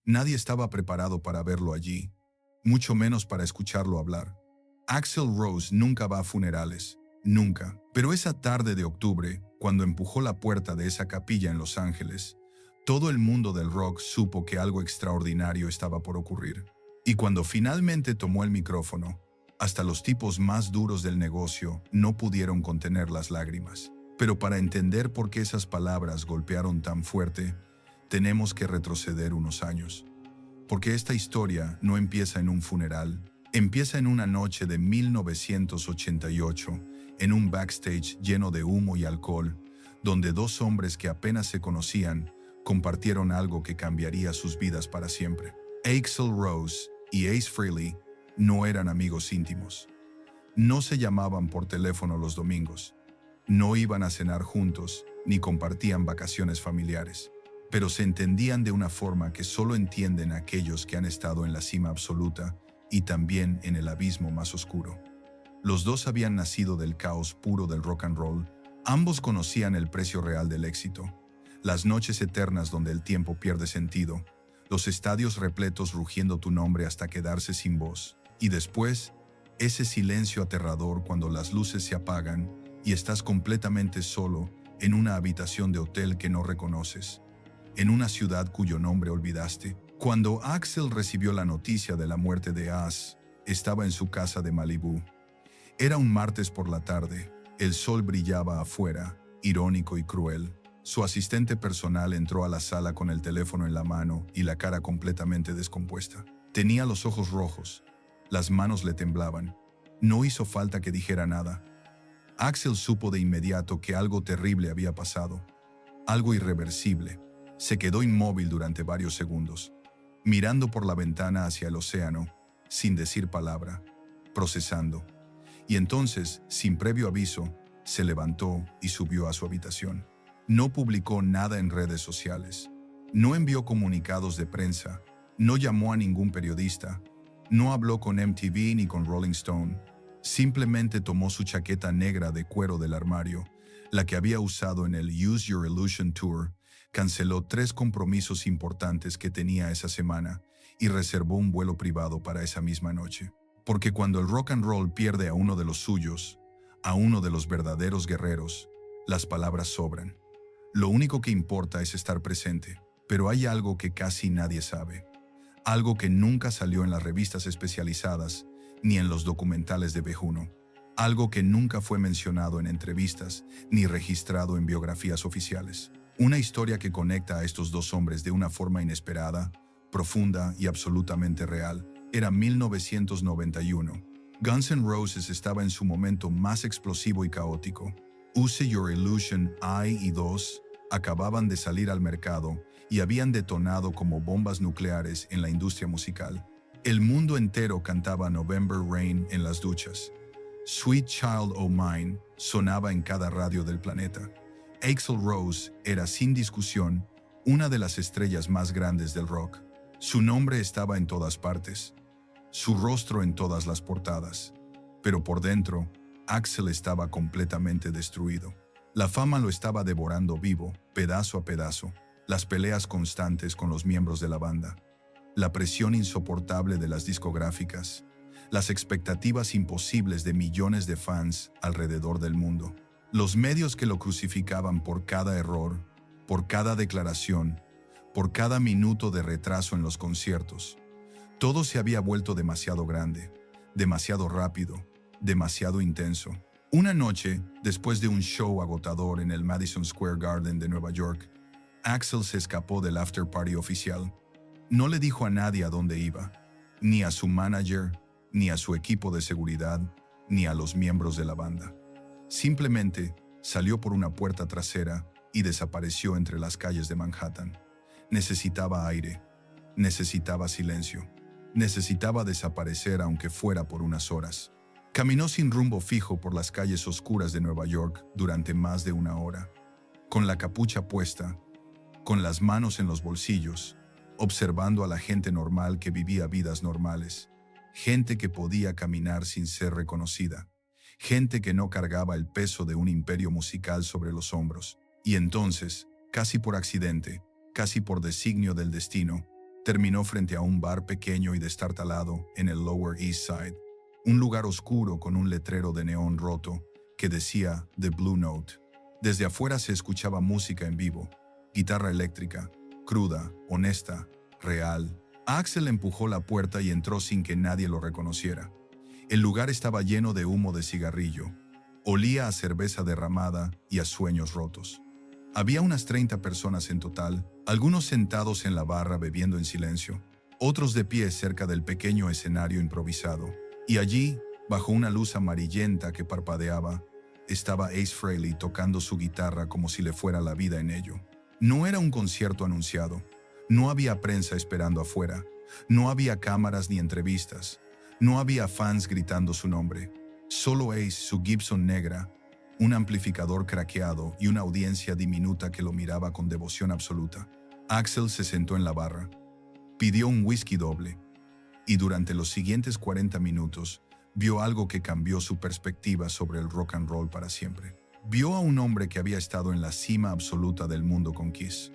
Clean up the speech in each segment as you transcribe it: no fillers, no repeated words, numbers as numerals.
Nadie estaba preparado para verlo allí, mucho menos para escucharlo hablar. Axl Rose nunca va a funerales, nunca. Pero esa tarde de octubre, cuando empujó la puerta de esa capilla en Los Ángeles, todo el mundo del rock supo que algo extraordinario estaba por ocurrir. Y cuando finalmente tomó el micrófono, hasta los tipos más duros del negocio no pudieron contener las lágrimas. Pero para entender por qué esas palabras golpearon tan fuerte, tenemos que retroceder unos años. Porque esta historia no empieza en un funeral, empieza en una noche de 1988, en un backstage lleno de humo y alcohol, donde dos hombres que apenas se conocían compartieron algo que cambiaría sus vidas para siempre. Axl Rose y Ace Frehley no eran amigos íntimos. No se llamaban por teléfono los domingos. No iban a cenar juntos, ni compartían vacaciones familiares. Pero se entendían de una forma que solo entienden aquellos que han estado en la cima absoluta y también en el abismo más oscuro. Los dos habían nacido del caos puro del rock and roll. Ambos conocían el precio real del éxito, las noches eternas donde el tiempo pierde sentido, los estadios repletos rugiendo tu nombre hasta quedarse sin voz. Y después, ese silencio aterrador cuando las luces se apagan y estás completamente solo en una habitación de hotel que no reconoces, en una ciudad cuyo nombre olvidaste. Cuando Axl recibió la noticia de la muerte de Ace, estaba en su casa de Malibú. Era un martes por la tarde, el sol brillaba afuera, irónico y cruel. Su asistente personal entró a la sala con el teléfono en la mano y la cara completamente descompuesta. Tenía los ojos rojos, las manos le temblaban. No hizo falta que dijera nada. Axl supo de inmediato que algo terrible había pasado, algo irreversible. Se quedó inmóvil durante varios segundos, mirando por la ventana hacia el océano, sin decir palabra, procesando. Y entonces, sin previo aviso, se levantó y subió a su habitación. No publicó nada en redes sociales, no envió comunicados de prensa, no llamó a ningún periodista, no habló con MTV ni con Rolling Stone. Simplemente tomó su chaqueta negra de cuero del armario, la que había usado en el Use Your Illusion Tour, canceló 3 compromisos importantes que tenía esa semana y reservó un vuelo privado para esa misma noche. Porque cuando el rock and roll pierde a uno de los suyos, a uno de los verdaderos guerreros, las palabras sobran. Lo único que importa es estar presente. Pero hay algo que casi nadie sabe. Algo que nunca salió en las revistas especializadas ni en los documentales de V1. Algo que nunca fue mencionado en entrevistas ni registrado en biografías oficiales. Una historia que conecta a estos dos hombres de una forma inesperada, profunda y absolutamente real. Era 1991. Guns N' Roses estaba en su momento más explosivo y caótico. Use Your Illusion 1 y 2 acababan de salir al mercado y habían detonado como bombas nucleares en la industria musical. El mundo entero cantaba November Rain en las duchas. Sweet Child O' Mine sonaba en cada radio del planeta. Axl Rose era sin discusión una de las estrellas más grandes del rock. Su nombre estaba en todas partes, su rostro en todas las portadas. Pero por dentro, Axl estaba completamente destruido. La fama lo estaba devorando vivo, pedazo a pedazo. Las peleas constantes con los miembros de la banda, la presión insoportable de las discográficas, las expectativas imposibles de millones de fans alrededor del mundo, los medios que lo crucificaban por cada error, por cada declaración, por cada minuto de retraso en los conciertos. Todo se había vuelto demasiado grande, demasiado rápido, demasiado intenso. Una noche, después de un show agotador en el Madison Square Garden de Nueva York, Axl se escapó del after party oficial. No le dijo a nadie a dónde iba, ni a su manager, ni a su equipo de seguridad, ni a los miembros de la banda. Simplemente salió por una puerta trasera y desapareció entre las calles de Manhattan. Necesitaba aire, necesitaba silencio, necesitaba desaparecer aunque fuera por unas horas. Caminó sin rumbo fijo por las calles oscuras de Nueva York durante más de una hora, con la capucha puesta, con las manos en los bolsillos, observando a la gente normal que vivía vidas normales, gente que podía caminar sin ser reconocida, gente que no cargaba el peso de un imperio musical sobre los hombros. Y entonces, casi por accidente, casi por designio del destino, Terminó frente a un bar pequeño y destartalado en el Lower East Side, un lugar oscuro con un letrero de neón roto que decía The Blue Note. Desde afuera se escuchaba música en vivo, guitarra eléctrica, cruda, honesta, real. Axel empujó la puerta y entró sin que nadie lo reconociera. El lugar estaba lleno de humo de cigarrillo. Olía a cerveza derramada y a sueños rotos. Había unas 30 personas en total, algunos sentados en la barra bebiendo en silencio, otros de pie cerca del pequeño escenario improvisado. Y allí, bajo una luz amarillenta que parpadeaba, estaba Ace Frehley tocando su guitarra como si le fuera la vida en ello. No era un concierto anunciado. No había prensa esperando afuera. No había cámaras ni entrevistas. No había fans gritando su nombre. Solo Ace, su Gibson negra, un amplificador craqueado y una audiencia diminuta que lo miraba con devoción absoluta. Axel se sentó en la barra. Pidió un whisky doble. Y durante los siguientes 40 minutos, vio algo que cambió su perspectiva sobre el rock and roll para siempre. Vio a un hombre que había estado en la cima absoluta del mundo con Kiss.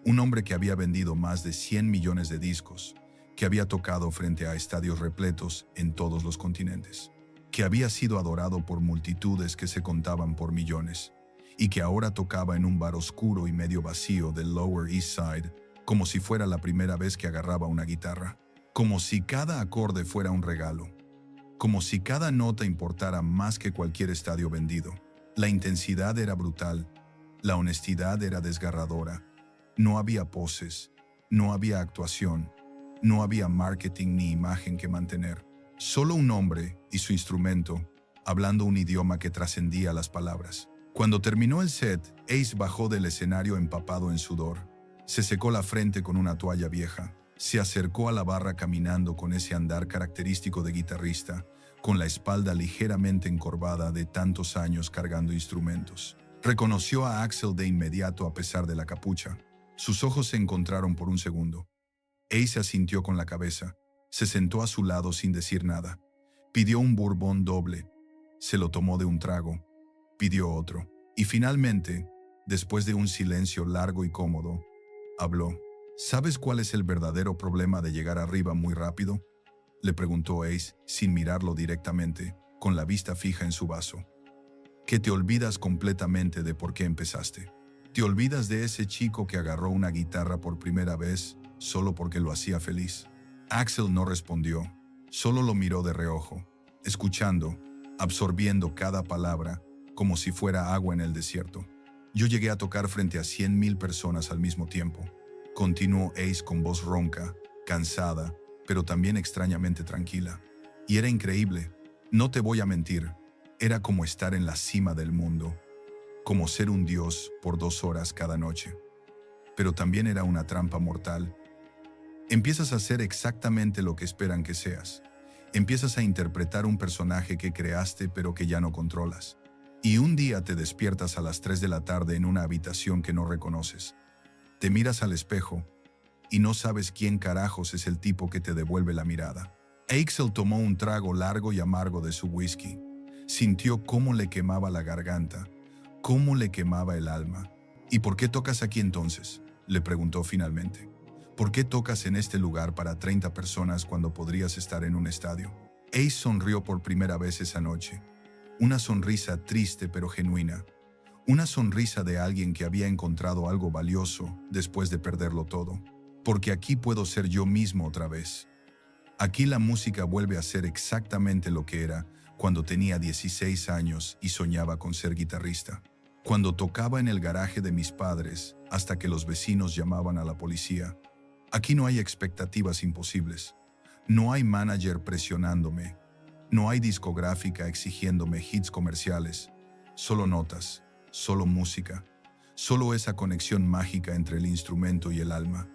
Un hombre que había vendido más de 100 millones de discos, que había tocado frente a estadios repletos en todos los continentes, que había sido adorado por multitudes que se contaban por millones, y que ahora tocaba en un bar oscuro y medio vacío del Lower East Side, como si fuera la primera vez que agarraba una guitarra, como si cada acorde fuera un regalo, como si cada nota importara más que cualquier estadio vendido. La intensidad era brutal, la honestidad era desgarradora. No había poses, no había actuación, no había marketing ni imagen que mantener. Solo un hombre y su instrumento, hablando un idioma que trascendía las palabras. Cuando terminó el set, Ace bajó del escenario empapado en sudor. Se secó la frente con una toalla vieja. Se acercó a la barra caminando con ese andar característico de guitarrista, con la espalda ligeramente encorvada de tantos años cargando instrumentos. Reconoció a Axel de inmediato a pesar de la capucha. Sus ojos se encontraron por un segundo. Ace asintió con la cabeza. Se sentó a su lado sin decir nada. Pidió un bourbon doble. Se lo tomó de un trago. Pidió otro. Y finalmente, después de un silencio largo y cómodo, habló. ¿Sabes cuál es el verdadero problema de llegar arriba muy rápido?, le preguntó Ace, sin mirarlo directamente, con la vista fija en su vaso. Que te olvidas completamente de por qué empezaste. Te olvidas de ese chico que agarró una guitarra por primera vez solo porque lo hacía feliz. Axel no respondió, solo lo miró de reojo, escuchando, absorbiendo cada palabra, como si fuera agua en el desierto. Yo llegué a tocar frente a 100,000 personas al mismo tiempo, continuó Ace con voz ronca, cansada, pero también extrañamente tranquila. Y era increíble, no te voy a mentir, era como estar en la cima del mundo, como ser un dios por 2 horas cada noche. Pero también era una trampa mortal. Empiezas a hacer exactamente lo que esperan que seas. Empiezas a interpretar un personaje que creaste pero que ya no controlas. Y un día te despiertas a las 3 de la tarde en una habitación que no reconoces. Te miras al espejo y no sabes quién carajos es el tipo que te devuelve la mirada. Axel tomó un trago largo y amargo de su whisky. Sintió cómo le quemaba la garganta, cómo le quemaba el alma. ¿Y por qué tocas aquí entonces?, le preguntó finalmente. ¿Por qué tocas en este lugar para 30 personas cuando podrías estar en un estadio? Ace sonrió por primera vez esa noche. Una sonrisa triste pero genuina. Una sonrisa de alguien que había encontrado algo valioso después de perderlo todo. Porque aquí puedo ser yo mismo otra vez. Aquí la música vuelve a ser exactamente lo que era cuando tenía 16 años y soñaba con ser guitarrista. Cuando tocaba en el garaje de mis padres hasta que los vecinos llamaban a la policía. Aquí no hay expectativas imposibles. No hay manager presionándome. No hay discográfica exigiéndome hits comerciales. Solo notas, solo música, solo esa conexión mágica entre el instrumento y el alma.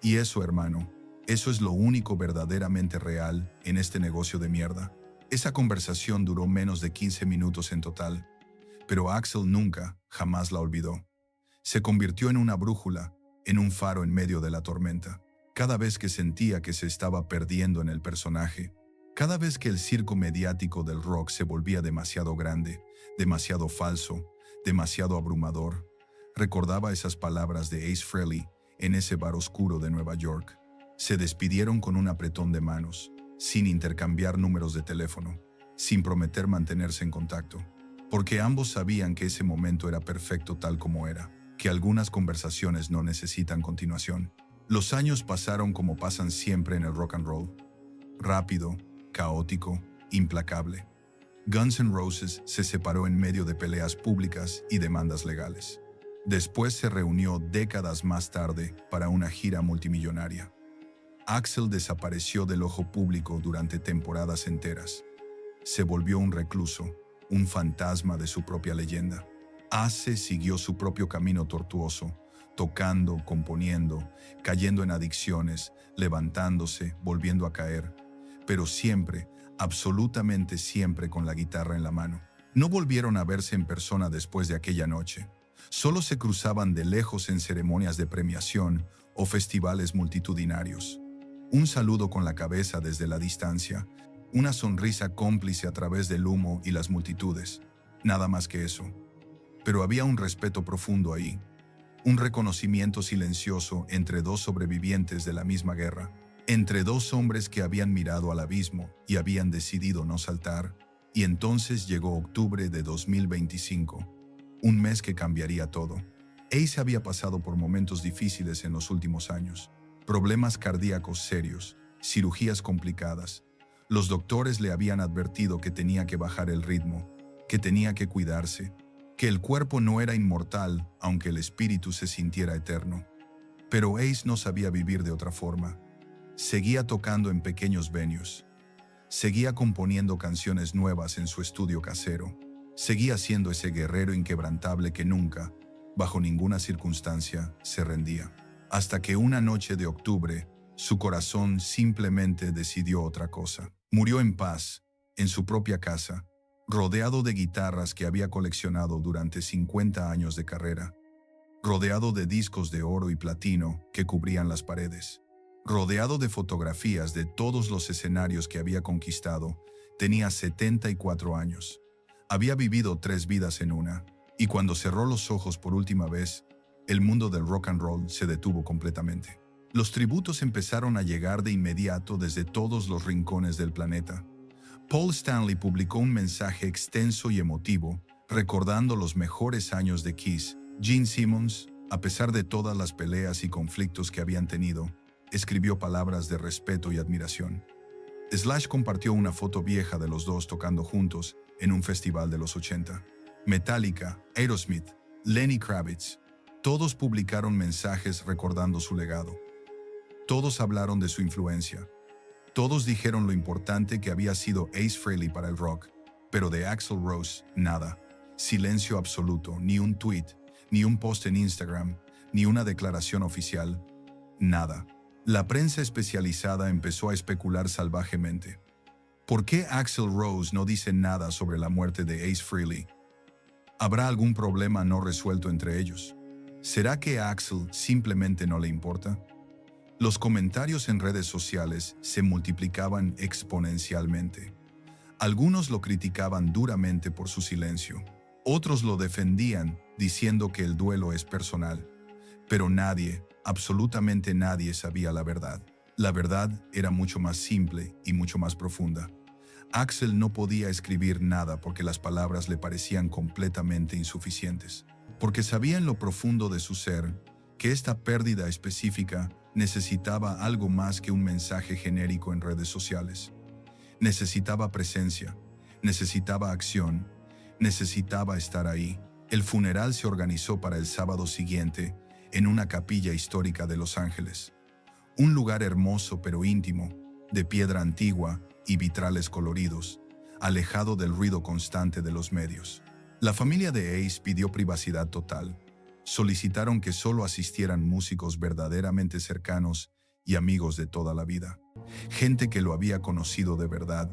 Y eso, hermano, eso es lo único verdaderamente real en este negocio de mierda. Esa conversación duró menos de 15 minutos en total, pero Axel nunca, jamás la olvidó. Se convirtió en una brújula, en un faro en medio de la tormenta. Cada vez que sentía que se estaba perdiendo en el personaje, cada vez que el circo mediático del rock se volvía demasiado grande, demasiado falso, demasiado abrumador, recordaba esas palabras de Ace Frehley en ese bar oscuro de Nueva York. Se despidieron con un apretón de manos, sin intercambiar números de teléfono, sin prometer mantenerse en contacto, porque ambos sabían que ese momento era perfecto tal como era, que algunas conversaciones no necesitan continuación. Los años pasaron como pasan siempre en el rock and roll, rápido, caótico, implacable. Guns N' Roses se separó en medio de peleas públicas y demandas legales. Después se reunió décadas más tarde para una gira multimillonaria. Axl desapareció del ojo público durante temporadas enteras. Se volvió un recluso, un fantasma de su propia leyenda. Ace siguió su propio camino tortuoso, tocando, componiendo, cayendo en adicciones, levantándose, volviendo a caer, pero siempre, absolutamente siempre con la guitarra en la mano. No volvieron a verse en persona después de aquella noche. Solo se cruzaban de lejos en ceremonias de premiación o festivales multitudinarios. Un saludo con la cabeza desde la distancia, una sonrisa cómplice a través del humo y las multitudes. Nada más que eso. Pero había un respeto profundo ahí. Un reconocimiento silencioso entre dos sobrevivientes de la misma guerra. Entre dos hombres que habían mirado al abismo y habían decidido no saltar. Y entonces llegó octubre de 2025. Un mes que cambiaría todo. Ace había pasado por momentos difíciles en los últimos años. Problemas cardíacos serios, cirugías complicadas. Los doctores le habían advertido que tenía que bajar el ritmo, que tenía que cuidarse, que el cuerpo no era inmortal, aunque el espíritu se sintiera eterno. Pero Ace no sabía vivir de otra forma. Seguía tocando en pequeños venues. Seguía componiendo canciones nuevas en su estudio casero. Seguía siendo ese guerrero inquebrantable que nunca, bajo ninguna circunstancia, se rendía. Hasta que una noche de octubre, su corazón simplemente decidió otra cosa. Murió en paz, en su propia casa, rodeado de guitarras que había coleccionado durante 50 años de carrera, rodeado de discos de oro y platino que cubrían las paredes, rodeado de fotografías de todos los escenarios que había conquistado. Tenía 74 años. Había vivido 3 vidas en una, y cuando cerró los ojos por última vez, el mundo del rock and roll se detuvo completamente. Los tributos empezaron a llegar de inmediato desde todos los rincones del planeta. Paul Stanley publicó un mensaje extenso y emotivo, recordando los mejores años de Kiss. Gene Simmons, a pesar de todas las peleas y conflictos que habían tenido, escribió palabras de respeto y admiración. Slash compartió una foto vieja de los dos tocando juntos en un festival de los 80. Metallica, Aerosmith, Lenny Kravitz, todos publicaron mensajes recordando su legado. Todos hablaron de su influencia. Todos dijeron lo importante que había sido Ace Frehley para el rock, pero de Axl Rose, nada. Silencio absoluto, ni un tweet, ni un post en Instagram, ni una declaración oficial, nada. La prensa especializada empezó a especular salvajemente. ¿Por qué Axl Rose no dice nada sobre la muerte de Ace Frehley? ¿Habrá algún problema no resuelto entre ellos? ¿Será que a Axl simplemente no le importa? Los comentarios en redes sociales se multiplicaban exponencialmente. Algunos lo criticaban duramente por su silencio. Otros lo defendían, diciendo que el duelo es personal. Pero nadie, absolutamente nadie sabía la verdad. La verdad era mucho más simple y mucho más profunda. Axl no podía escribir nada porque las palabras le parecían completamente insuficientes. Porque sabía en lo profundo de su ser que esta pérdida específica necesitaba algo más que un mensaje genérico en redes sociales. Necesitaba presencia, necesitaba acción, necesitaba estar ahí. El funeral se organizó para el sábado siguiente en una capilla histórica de Los Ángeles. Un lugar hermoso pero íntimo, de piedra antigua y vitrales coloridos, alejado del ruido constante de los medios. La familia de Ace pidió privacidad total. Solicitaron que solo asistieran músicos verdaderamente cercanos y amigos de toda la vida. Gente que lo había conocido de verdad,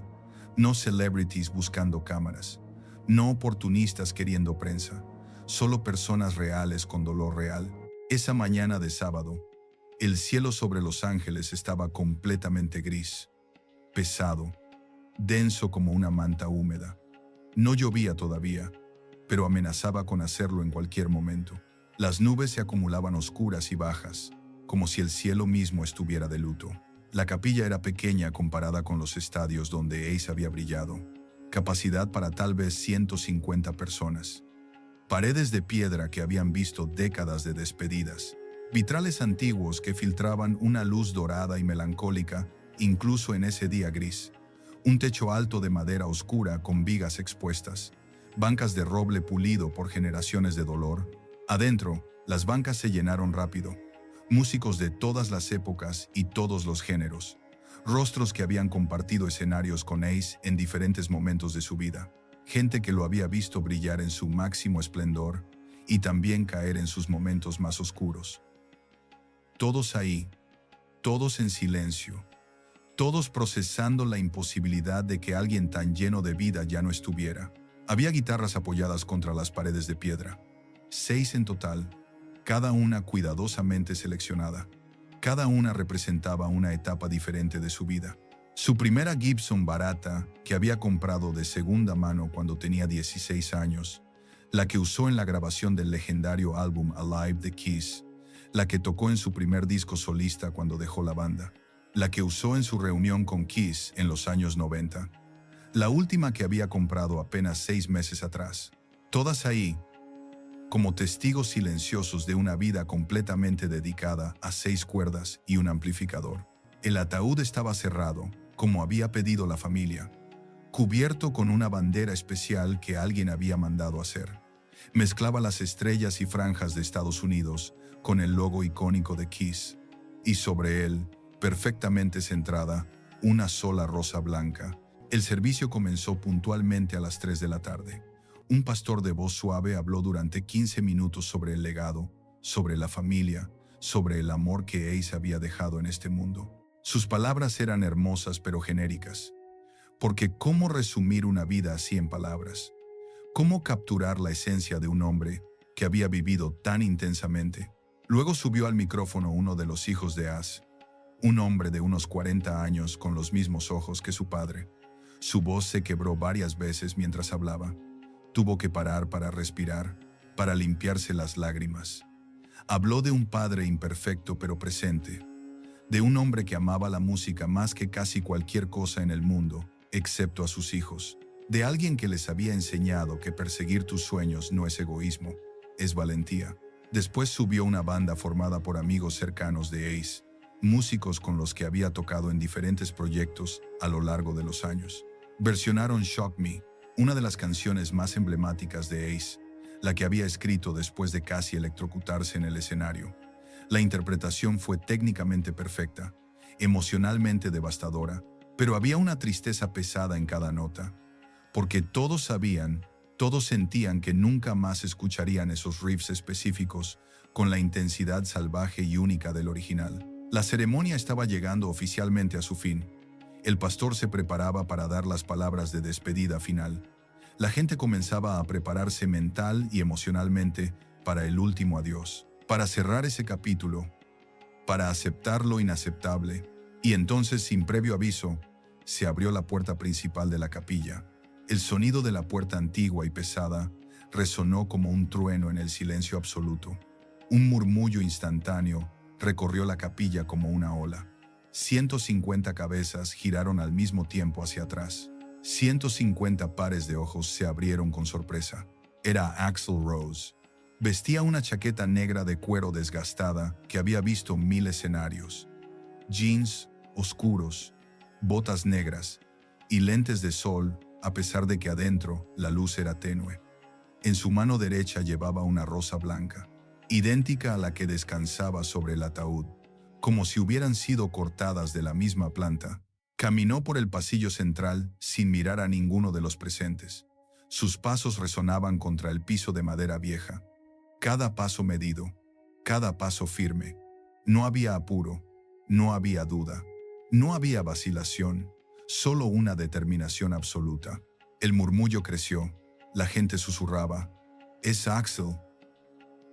no celebrities buscando cámaras, no oportunistas queriendo prensa, solo personas reales con dolor real. Esa mañana de sábado, el cielo sobre Los Ángeles estaba completamente gris, pesado, denso como una manta húmeda. No llovía todavía, pero amenazaba con hacerlo en cualquier momento. Las nubes se acumulaban oscuras y bajas, como si el cielo mismo estuviera de luto. La capilla era pequeña comparada con los estadios donde Ace había brillado, capacidad para tal vez 150 personas. Paredes de piedra que habían visto décadas de despedidas, vitrales antiguos que filtraban una luz dorada y melancólica, incluso en ese día gris. Un techo alto de madera oscura con vigas expuestas, bancas de roble pulido por generaciones de dolor. Adentro, las bancas se llenaron rápido. Músicos de todas las épocas y todos los géneros. Rostros que habían compartido escenarios con Ace en diferentes momentos de su vida. Gente que lo había visto brillar en su máximo esplendor y también caer en sus momentos más oscuros. Todos ahí, todos en silencio, todos procesando la imposibilidad de que alguien tan lleno de vida ya no estuviera. Había guitarras apoyadas contra las paredes de piedra, 6 en total, cada una cuidadosamente seleccionada. Cada una representaba una etapa diferente de su vida. Su primera Gibson barata, que había comprado de segunda mano cuando tenía 16 años, la que usó en la grabación del legendario álbum Alive de Kiss, la que tocó en su primer disco solista cuando dejó la banda, la que usó en su reunión con Kiss en los años 90, la última que había comprado apenas 6 meses atrás. Todas ahí, como testigos silenciosos de una vida completamente dedicada a 6 cuerdas y un amplificador. El ataúd estaba cerrado, como había pedido la familia, cubierto con una bandera especial que alguien había mandado hacer. Mezclaba las estrellas y franjas de Estados Unidos con el logo icónico de Kiss, y sobre él, perfectamente centrada, una sola rosa blanca. El servicio comenzó puntualmente a las 3 de la tarde. Un pastor de voz suave habló durante 15 minutos sobre el legado, sobre la familia, sobre el amor que Ace había dejado en este mundo. Sus palabras eran hermosas pero genéricas, porque ¿cómo resumir una vida así en palabras? ¿Cómo capturar la esencia de un hombre que había vivido tan intensamente? Luego subió al micrófono uno de los hijos de Az, un hombre de unos 40 años con los mismos ojos que su padre. Su voz se quebró varias veces mientras hablaba. Tuvo que parar para respirar, para limpiarse las lágrimas. Habló de un padre imperfecto pero presente, de un hombre que amaba la música más que casi cualquier cosa en el mundo, excepto a sus hijos, de alguien que les había enseñado que perseguir tus sueños no es egoísmo, es valentía. Después subió una banda formada por amigos cercanos de Ace, músicos con los que había tocado en diferentes proyectos a lo largo de los años. Versionaron Shock Me, una de las canciones más emblemáticas de Ace, la que había escrito después de casi electrocutarse en el escenario. La interpretación fue técnicamente perfecta, emocionalmente devastadora, pero había una tristeza pesada en cada nota, porque todos sabían, todos sentían que nunca más escucharían esos riffs específicos con la intensidad salvaje y única del original. La ceremonia estaba llegando oficialmente a su fin. El pastor se preparaba para dar las palabras de despedida final. La gente comenzaba a prepararse mental y emocionalmente para el último adiós, para cerrar ese capítulo, para aceptar lo inaceptable, y entonces, sin previo aviso, se abrió la puerta principal de la capilla. El sonido de la puerta antigua y pesada resonó como un trueno en el silencio absoluto. Un murmullo instantáneo recorrió la capilla como una ola. 150 cabezas giraron al mismo tiempo hacia atrás. 150 pares de ojos se abrieron con sorpresa. Era Axl Rose. Vestía una chaqueta negra de cuero desgastada que había visto 1000 escenarios. Jeans oscuros, botas negras y lentes de sol, a pesar de que adentro la luz era tenue. En su mano derecha llevaba una rosa blanca, idéntica a la que descansaba sobre el ataúd, como si hubieran sido cortadas de la misma planta. Caminó por el pasillo central sin mirar a ninguno de los presentes. Sus pasos resonaban contra el piso de madera vieja. Cada paso medido, cada paso firme. No había apuro, no había duda, no había vacilación, solo una determinación absoluta. El murmullo creció, la gente susurraba, «Es Axl».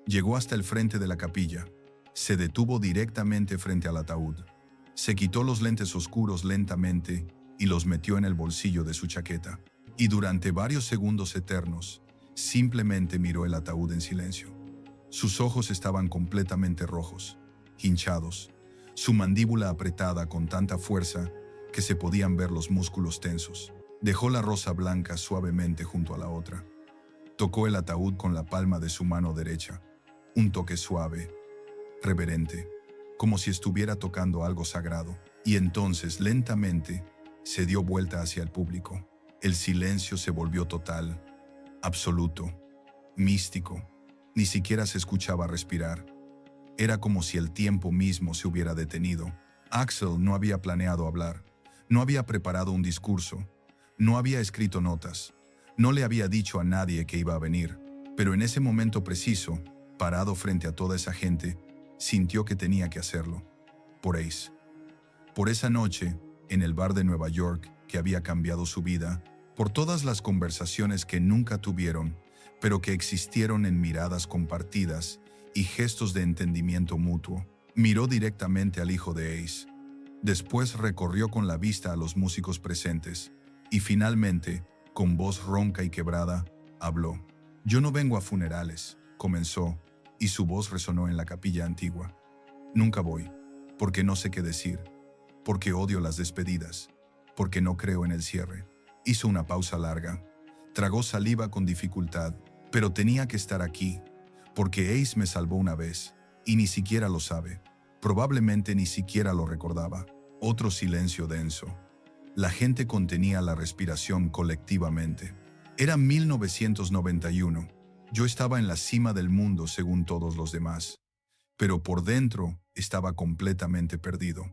Llegó hasta el frente de la capilla. Se detuvo directamente frente al ataúd. Se quitó los lentes oscuros lentamente y los metió en el bolsillo de su chaqueta. Y durante varios segundos eternos, simplemente miró el ataúd en silencio. Sus ojos estaban completamente rojos, hinchados, su mandíbula apretada con tanta fuerza que se podían ver los músculos tensos. Dejó la rosa blanca suavemente junto a la otra. Tocó el ataúd con la palma de su mano derecha, un toque suave, reverente, como si estuviera tocando algo sagrado, y entonces lentamente se dio vuelta hacia el público. El silencio se volvió total, absoluto, místico. Ni siquiera se escuchaba respirar. Era como si el tiempo mismo se hubiera detenido. Axl no había planeado hablar, no había preparado un discurso, no había escrito notas, no le había dicho a nadie que iba a venir, pero en ese momento preciso, parado frente a toda esa gente, sintió que tenía que hacerlo. Por Ace. Por esa noche, en el bar de Nueva York que había cambiado su vida, por todas las conversaciones que nunca tuvieron, pero que existieron en miradas compartidas y gestos de entendimiento mutuo. Miró directamente al hijo de Ace. Después recorrió con la vista a los músicos presentes y finalmente, con voz ronca y quebrada, habló. «Yo no vengo a funerales», comenzó, y su voz resonó en la capilla antigua. «Nunca voy, porque no sé qué decir, porque odio las despedidas, porque no creo en el cierre». Hizo una pausa larga. Tragó saliva con dificultad, pero tenía que estar aquí, porque Ace me salvó una vez, y ni siquiera lo sabe. Probablemente ni siquiera lo recordaba. Otro silencio denso. La gente contenía la respiración colectivamente. Era 1991. Yo estaba en la cima del mundo según todos los demás, pero por dentro estaba completamente perdido.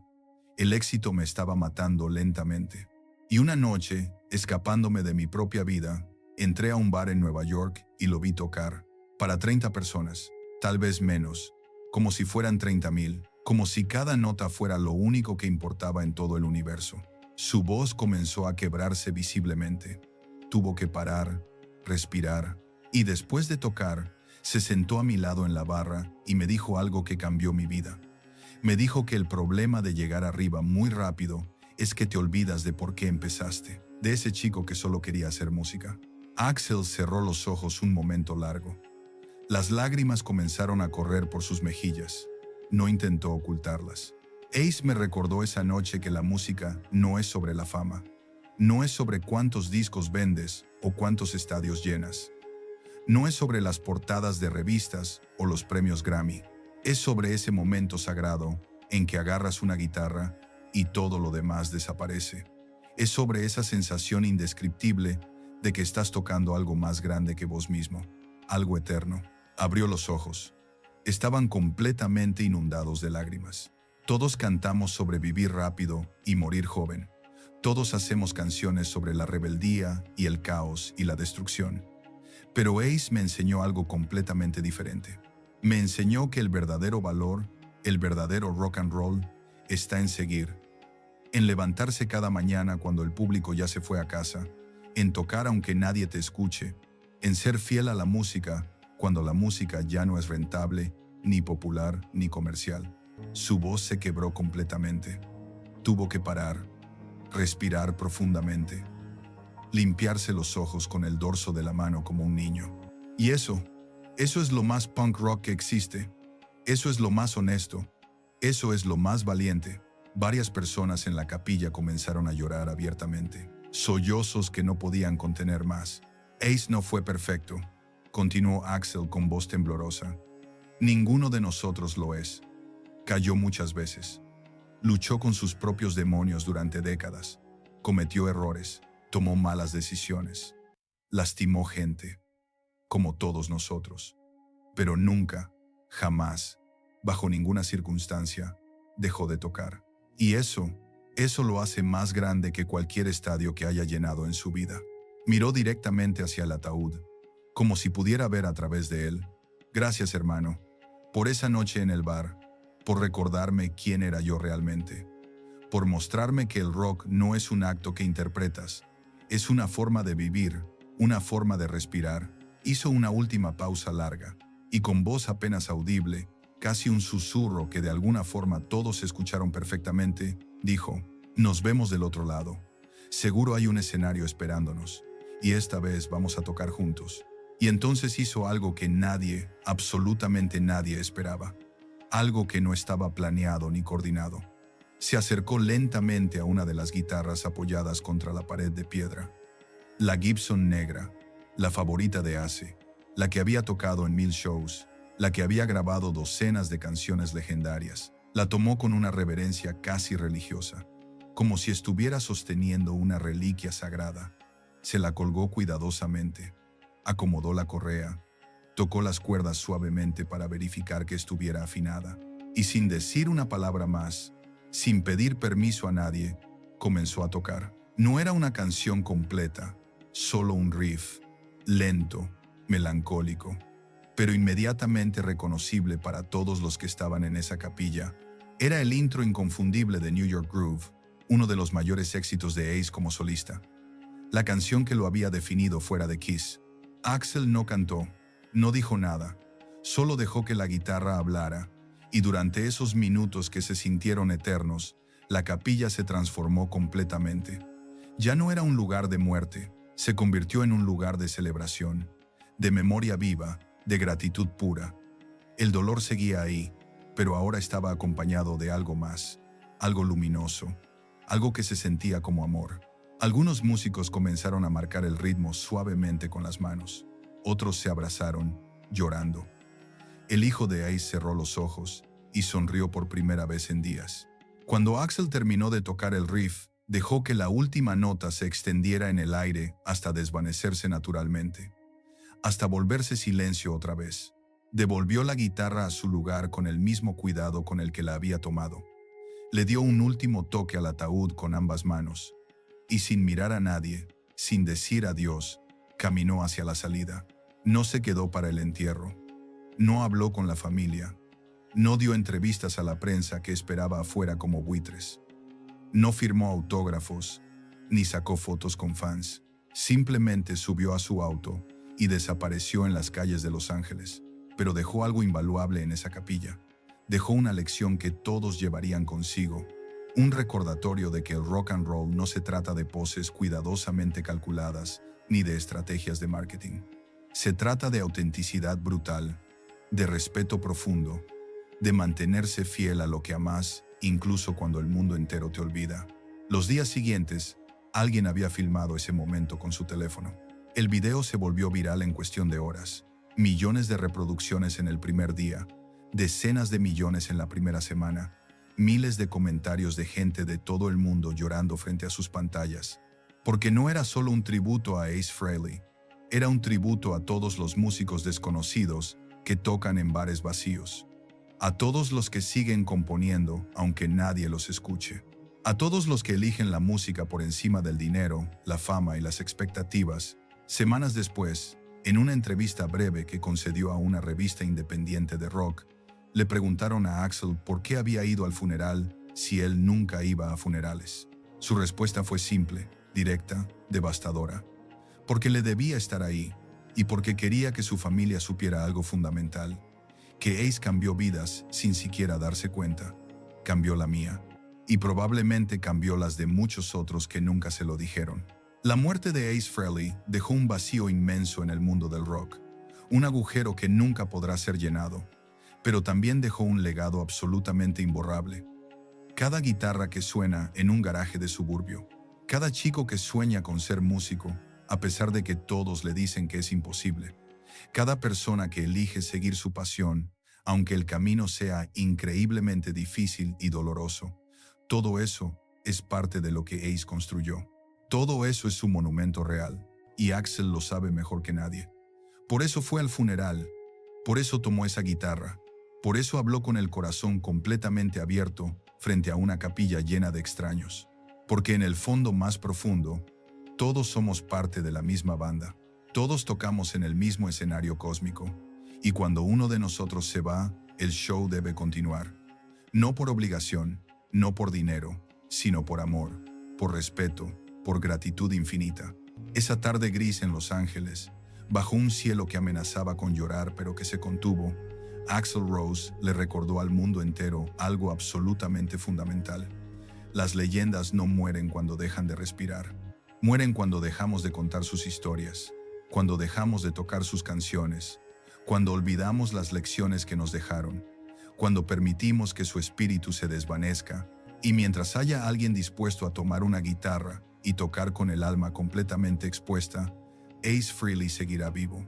El éxito me estaba matando lentamente. Y una noche, escapándome de mi propia vida, entré a un bar en Nueva York y lo vi tocar. Para 30 personas, tal vez menos, como si fueran 30,000, como si cada nota fuera lo único que importaba en todo el universo. Su voz comenzó a quebrarse visiblemente. Tuvo que parar, respirar, y después de tocar, se sentó a mi lado en la barra y me dijo algo que cambió mi vida. Me dijo que el problema de llegar arriba muy rápido es que te olvidas de por qué empezaste, de ese chico que solo quería hacer música. Axl cerró los ojos un momento largo. Las lágrimas comenzaron a correr por sus mejillas. No intentó ocultarlas. Ace me recordó esa noche que la música no es sobre la fama. No es sobre cuántos discos vendes o cuántos estadios llenas. No es sobre las portadas de revistas o los premios Grammy. Es sobre ese momento sagrado en que agarras una guitarra y todo lo demás desaparece. Es sobre esa sensación indescriptible de que estás tocando algo más grande que vos mismo, algo eterno. Abrió los ojos. Estaban completamente inundados de lágrimas. Todos cantamos sobre vivir rápido y morir joven. Todos hacemos canciones sobre la rebeldía y el caos y la destrucción. Pero Ace me enseñó algo completamente diferente. Me enseñó que el verdadero valor, el verdadero rock and roll, está en seguir, en levantarse cada mañana cuando el público ya se fue a casa, en tocar aunque nadie te escuche, en ser fiel a la música cuando la música ya no es rentable, ni popular, ni comercial. Su voz se quebró completamente. Tuvo que parar, respirar profundamente, limpiarse los ojos con el dorso de la mano como un niño. Y eso es lo más punk rock que existe. Eso es lo más honesto. Eso es lo más valiente. Varias personas en la capilla comenzaron a llorar abiertamente, sollozos que no podían contener más. Ace no fue perfecto, continuó Axl con voz temblorosa. Ninguno de nosotros lo es. Cayó muchas veces. Luchó con sus propios demonios durante décadas. Cometió errores, tomó malas decisiones. Lastimó gente, como todos nosotros. Pero nunca, jamás, bajo ninguna circunstancia, dejó de tocar. Y eso lo hace más grande que cualquier estadio que haya llenado en su vida. Miró directamente hacia el ataúd, como si pudiera ver a través de él. Gracias, hermano, por esa noche en el bar, por recordarme quién era yo realmente, por mostrarme que el rock no es un acto que interpretas, es una forma de vivir, una forma de respirar. Hizo una última pausa larga, y con voz apenas audible, casi un susurro que de alguna forma todos escucharon perfectamente, dijo: «Nos vemos del otro lado. Seguro hay un escenario esperándonos, y esta vez vamos a tocar juntos». Y entonces hizo algo que nadie, absolutamente nadie esperaba. algo que no estaba planeado ni coordinado. Se acercó lentamente a una de las guitarras apoyadas contra la pared de piedra. La Gibson negra, la favorita de Ace, la que había tocado en 1000 shows, la que había grabado docenas de canciones legendarias, la tomó con una reverencia casi religiosa, como si estuviera sosteniendo una reliquia sagrada. Se la colgó cuidadosamente, acomodó la correa, tocó las cuerdas suavemente para verificar que estuviera afinada, y sin decir una palabra más, sin pedir permiso a nadie, comenzó a tocar. No era una canción completa, solo un riff, lento, melancólico, pero inmediatamente reconocible para todos los que estaban en esa capilla. Era el intro inconfundible de New York Groove, uno de los mayores éxitos de Ace como solista. La canción que lo había definido fuera de Kiss. Axl no cantó, no dijo nada, solo dejó que la guitarra hablara, y durante esos minutos que se sintieron eternos, la capilla se transformó completamente. Ya no era un lugar de muerte, se convirtió en un lugar de celebración, de memoria viva, de gratitud pura. El dolor seguía ahí, pero ahora estaba acompañado de algo más, algo luminoso, algo que se sentía como amor. Algunos músicos comenzaron a marcar el ritmo suavemente con las manos. Otros se abrazaron, llorando. El hijo de Ace cerró los ojos y sonrió por primera vez en días. Cuando Axl terminó de tocar el riff, dejó que la última nota se extendiera en el aire hasta desvanecerse naturalmente, hasta volverse silencio otra vez. Devolvió la guitarra a su lugar con el mismo cuidado con el que la había tomado. Le dio un último toque al ataúd con ambas manos, y sin mirar a nadie, sin decir adiós, caminó hacia la salida. No se quedó para el entierro. No habló con la familia. No dio entrevistas a la prensa que esperaba afuera como buitres. No firmó autógrafos, ni sacó fotos con fans. Simplemente subió a su auto y desapareció en las calles de Los Ángeles. Pero dejó algo invaluable en esa capilla. Dejó una lección que todos llevarían consigo. Un recordatorio de que el rock and roll no se trata de poses cuidadosamente calculadas ni de estrategias de marketing. Se trata de autenticidad brutal, de respeto profundo, de mantenerse fiel a lo que amas, incluso cuando el mundo entero te olvida. Los días siguientes, alguien había filmado ese momento con su teléfono. El video se volvió viral en cuestión de horas. Millones de reproducciones en el primer día, decenas de millones en la primera semana, miles de comentarios de gente de todo el mundo llorando frente a sus pantallas. Porque no era solo un tributo a Ace Frehley, era un tributo a todos los músicos desconocidos que tocan en bares vacíos. A todos los que siguen componiendo, aunque nadie los escuche. A todos los que eligen la música por encima del dinero, la fama y las expectativas. Semanas después, en una entrevista breve que concedió a una revista independiente de rock, le preguntaron a Axl por qué había ido al funeral si él nunca iba a funerales. Su respuesta fue simple, directa, devastadora. Porque le debía estar ahí, y porque quería que su familia supiera algo fundamental. Que Ace cambió vidas sin siquiera darse cuenta. Cambió la mía. Y probablemente cambió las de muchos otros que nunca se lo dijeron. La muerte de Ace Frehley dejó un vacío inmenso en el mundo del rock. Un agujero que nunca podrá ser llenado. Pero también dejó un legado absolutamente imborrable. Cada guitarra que suena en un garaje de suburbio. Cada chico que sueña con ser músico, a pesar de que todos le dicen que es imposible. Cada persona que elige seguir su pasión, aunque el camino sea increíblemente difícil y doloroso. Todo eso es parte de lo que Ace construyó. Todo eso es su monumento real, y Axl lo sabe mejor que nadie. Por eso fue al funeral, por eso tomó esa guitarra, por eso habló con el corazón completamente abierto frente a una capilla llena de extraños. Porque en el fondo más profundo, todos somos parte de la misma banda. Todos tocamos en el mismo escenario cósmico. Y cuando uno de nosotros se va, el show debe continuar. No por obligación, no por dinero, sino por amor, por respeto, por gratitud infinita. Esa tarde gris en Los Ángeles, bajo un cielo que amenazaba con llorar pero que se contuvo, Axl Rose le recordó al mundo entero algo absolutamente fundamental. Las leyendas no mueren cuando dejan de respirar. Mueren cuando dejamos de contar sus historias, cuando dejamos de tocar sus canciones, cuando olvidamos las lecciones que nos dejaron, cuando permitimos que su espíritu se desvanezca, y mientras haya alguien dispuesto a tomar una guitarra y tocar con el alma completamente expuesta, Ace Frehley seguirá vivo.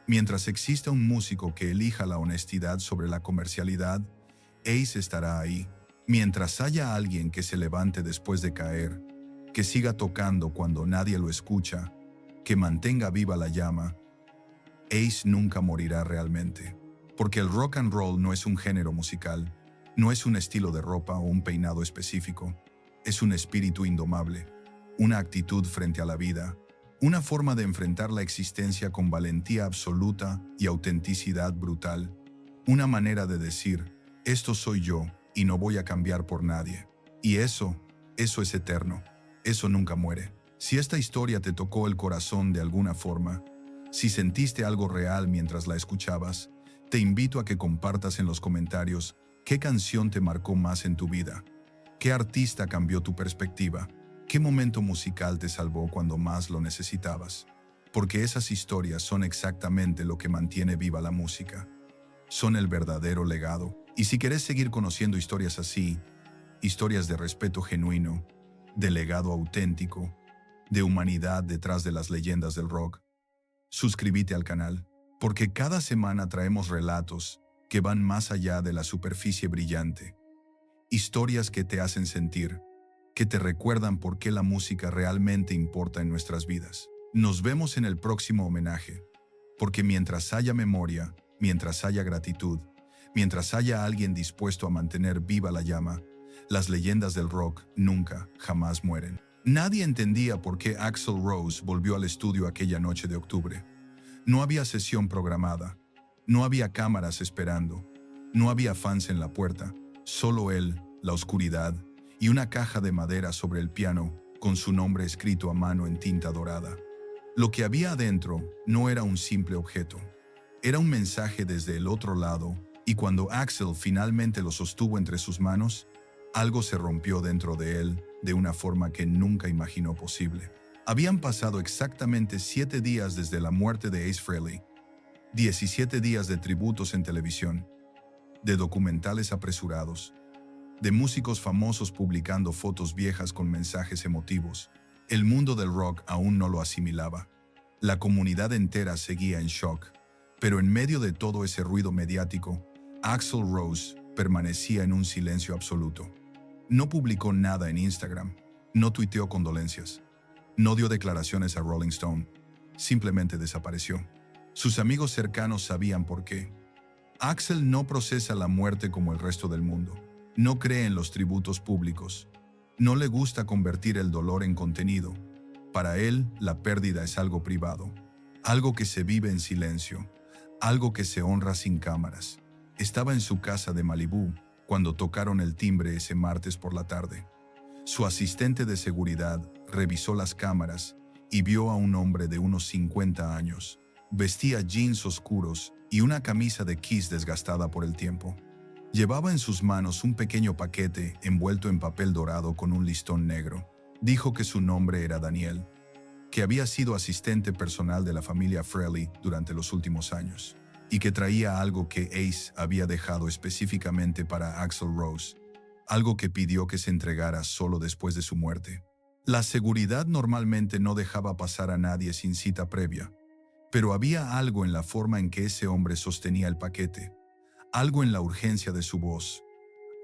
Mientras exista un músico que elija la honestidad sobre la comercialidad, Ace estará ahí. Mientras haya alguien que se levante después de caer, que siga tocando cuando nadie lo escucha, que mantenga viva la llama, Ace nunca morirá realmente. Porque el rock and roll no es un género musical, no es un estilo de ropa o un peinado específico, es un espíritu indomable, una actitud frente a la vida, una forma de enfrentar la existencia con valentía absoluta y autenticidad brutal, una manera de decir, esto soy yo y no voy a cambiar por nadie. Y eso es eterno, eso nunca muere. Si esta historia te tocó el corazón de alguna forma, si sentiste algo real mientras la escuchabas, te invito a que compartas en los comentarios qué canción te marcó más en tu vida, qué artista cambió tu perspectiva, qué momento musical te salvó cuando más lo necesitabas. Porque esas historias son exactamente lo que mantiene viva la música. Son el verdadero legado. Y si querés seguir conociendo historias así, historias de respeto genuino, de legado auténtico, de humanidad detrás de las leyendas del rock, suscríbete al canal, porque cada semana traemos relatos que van más allá de la superficie brillante. Historias que te hacen sentir, que te recuerdan por qué la música realmente importa en nuestras vidas. Nos vemos en el próximo homenaje, porque mientras haya memoria, mientras haya gratitud, mientras haya alguien dispuesto a mantener viva la llama, las leyendas del rock nunca, jamás mueren. Nadie entendía por qué Axl Rose volvió al estudio aquella noche de octubre. No había sesión programada, no había cámaras esperando, no había fans en la puerta, solo él, la oscuridad y una caja de madera sobre el piano con su nombre escrito a mano en tinta dorada. Lo que había adentro no era un simple objeto, era un mensaje desde el otro lado, y cuando Axl finalmente lo sostuvo entre sus manos, algo se rompió dentro de él de una forma que nunca imaginó posible. Habían pasado exactamente 7 días desde la muerte de Ace Frehley, 17 días de tributos en televisión, de documentales apresurados, de músicos famosos publicando fotos viejas con mensajes emotivos. El mundo del rock aún no lo asimilaba. La comunidad entera seguía en shock, pero en medio de todo ese ruido mediático, Axl Rose permanecía en un silencio absoluto. No publicó nada en Instagram, no tuiteó condolencias, no dio declaraciones a Rolling Stone, simplemente desapareció. Sus amigos cercanos sabían por qué. Axl no procesa la muerte como el resto del mundo, no cree en los tributos públicos, no le gusta convertir el dolor en contenido. Para él, la pérdida es algo privado, algo que se vive en silencio, algo que se honra sin cámaras. Estaba en su casa de Malibú cuando tocaron el timbre ese martes por la tarde. Su asistente de seguridad revisó las cámaras y vio a un hombre de unos 50 años. Vestía jeans oscuros y una camisa de Kiss desgastada por el tiempo. Llevaba en sus manos un pequeño paquete envuelto en papel dorado con un listón negro. Dijo que su nombre era Daniel, que había sido asistente personal de la familia Frehley durante los últimos años, y que traía algo que Ace había dejado específicamente para Axl Rose, algo que pidió que se entregara solo después de su muerte. La seguridad normalmente no dejaba pasar a nadie sin cita previa, pero había algo en la forma en que ese hombre sostenía el paquete, algo en la urgencia de su voz,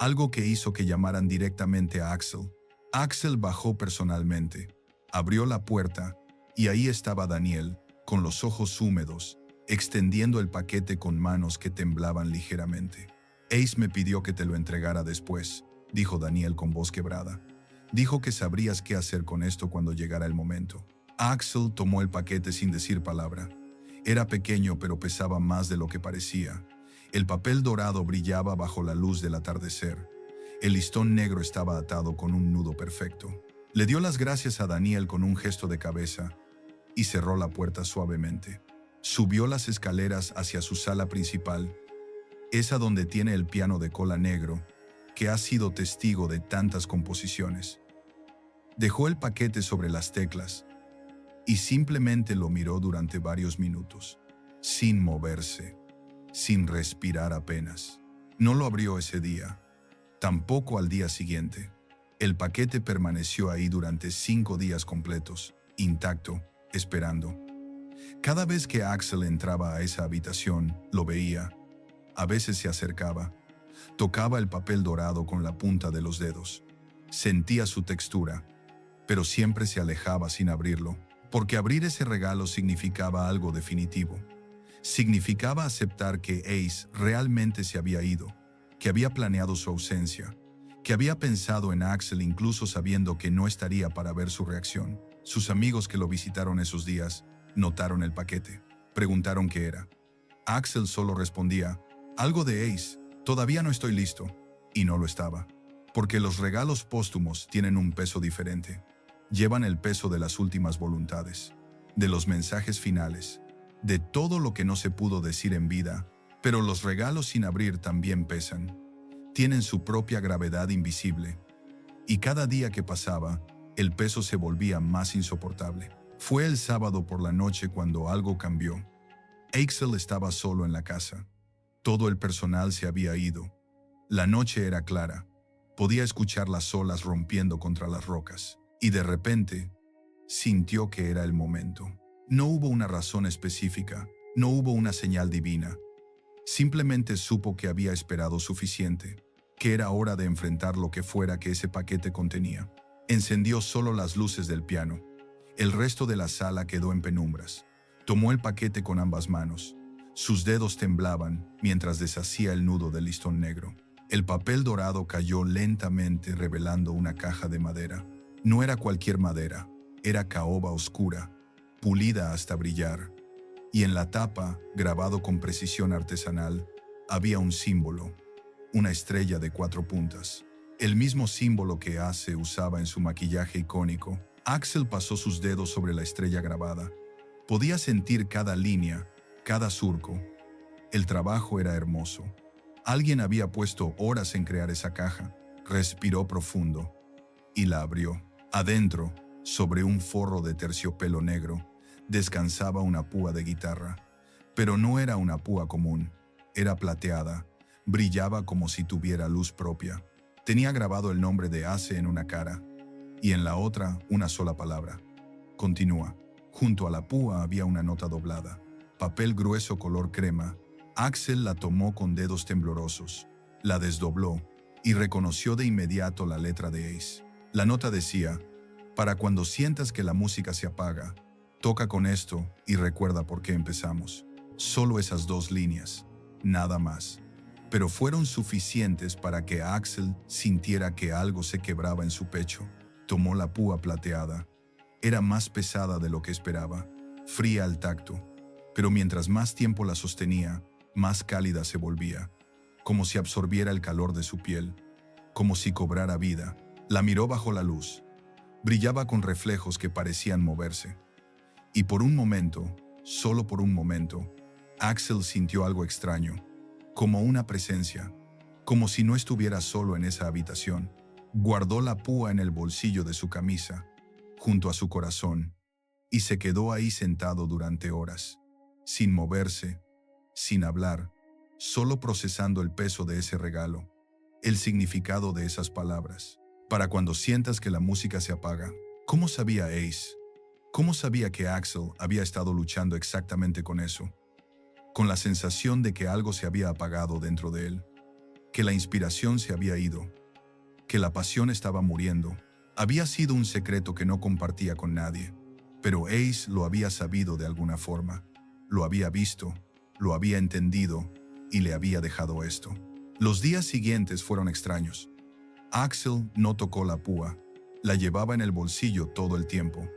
algo que hizo que llamaran directamente a Axl. Axl bajó personalmente, abrió la puerta, y ahí estaba Daniel, con los ojos húmedos, extendiendo el paquete con manos que temblaban ligeramente. Ace me pidió que te lo entregara después, dijo Daniel con voz quebrada. Dijo que sabrías qué hacer con esto cuando llegara el momento. Axl tomó el paquete sin decir palabra. Era pequeño pero pesaba más de lo que parecía. El papel dorado brillaba bajo la luz del atardecer. El listón negro estaba atado con un nudo perfecto. Le dio las gracias a Daniel con un gesto de cabeza y cerró la puerta suavemente. Subió las escaleras hacia su sala principal, esa donde tiene el piano de cola negro, que ha sido testigo de tantas composiciones. Dejó el paquete sobre las teclas y simplemente lo miró durante varios minutos, sin moverse, sin respirar apenas. No lo abrió ese día, tampoco al día siguiente. El paquete permaneció ahí durante 5 días completos, intacto, esperando. Cada vez que Axel entraba a esa habitación, lo veía. A veces se acercaba, tocaba el papel dorado con la punta de los dedos. Sentía su textura, pero siempre se alejaba sin abrirlo, porque abrir ese regalo significaba algo definitivo. Significaba aceptar que Ace realmente se había ido, que había planeado su ausencia, que había pensado en Axel incluso sabiendo que no estaría para ver su reacción. Sus amigos que lo visitaron esos días notaron el paquete, preguntaron qué era. Axel solo respondía, algo de Ace, todavía no estoy listo, y no lo estaba. Porque los regalos póstumos tienen un peso diferente. Llevan el peso de las últimas voluntades, de los mensajes finales, de todo lo que no se pudo decir en vida, pero los regalos sin abrir también pesan. Tienen su propia gravedad invisible. Y cada día que pasaba, el peso se volvía más insoportable. Fue el sábado por la noche cuando algo cambió. Axel estaba solo en la casa. Todo el personal se había ido. La noche era clara. Podía escuchar las olas rompiendo contra las rocas. Y de repente, sintió que era el momento. No hubo una razón específica, no hubo una señal divina. Simplemente supo que había esperado suficiente, que era hora de enfrentar lo que fuera que ese paquete contenía. Encendió solo las luces del piano. El resto de la sala quedó en penumbras. Tomó el paquete con ambas manos. Sus dedos temblaban mientras deshacía el nudo del listón negro. El papel dorado cayó lentamente revelando una caja de madera. No era cualquier madera, era caoba oscura, pulida hasta brillar. Y en la tapa, grabado con precisión artesanal, había un símbolo, una estrella de 4 puntas. El mismo símbolo que Ace usaba en su maquillaje icónico. Axel pasó sus dedos sobre la estrella grabada. Podía sentir cada línea, cada surco. El trabajo era hermoso. Alguien había puesto horas en crear esa caja. Respiró profundo y la abrió. Adentro, sobre un forro de terciopelo negro, descansaba una púa de guitarra. Pero no era una púa común. Era plateada. Brillaba como si tuviera luz propia. Tenía grabado el nombre de Ace en una cara y en la otra una sola palabra. Continúa. Junto a la púa había una nota doblada. Papel grueso color crema. Axel la tomó con dedos temblorosos. La desdobló y reconoció de inmediato la letra de Ace. La nota decía, para cuando sientas que la música se apaga, toca con esto y recuerda por qué empezamos. Solo esas 2 líneas, nada más. Pero fueron suficientes para que Axel sintiera que algo se quebraba en su pecho. Tomó la púa plateada. Era más pesada de lo que esperaba, fría al tacto, pero mientras más tiempo la sostenía, más cálida se volvía, como si absorbiera el calor de su piel, como si cobrara vida. La miró bajo la luz. Brillaba con reflejos que parecían moverse. Y por un momento, solo por un momento, Axel sintió algo extraño, como una presencia, como si no estuviera solo en esa habitación. Guardó la púa en el bolsillo de su camisa, junto a su corazón, y se quedó ahí sentado durante horas, sin moverse, sin hablar, solo procesando el peso de ese regalo, el significado de esas palabras. Para cuando sientas que la música se apaga. ¿Cómo sabía Ace? ¿Cómo sabía que Axel había estado luchando exactamente con eso? Con la sensación de que algo se había apagado dentro de él, que la inspiración se había ido, que la pasión estaba muriendo. Había sido un secreto que no compartía con nadie, pero Ace lo había sabido de alguna forma. Lo había visto, lo había entendido y le había dejado esto. Los días siguientes fueron extraños. Axel no tocó la púa, la llevaba en el bolsillo todo el tiempo.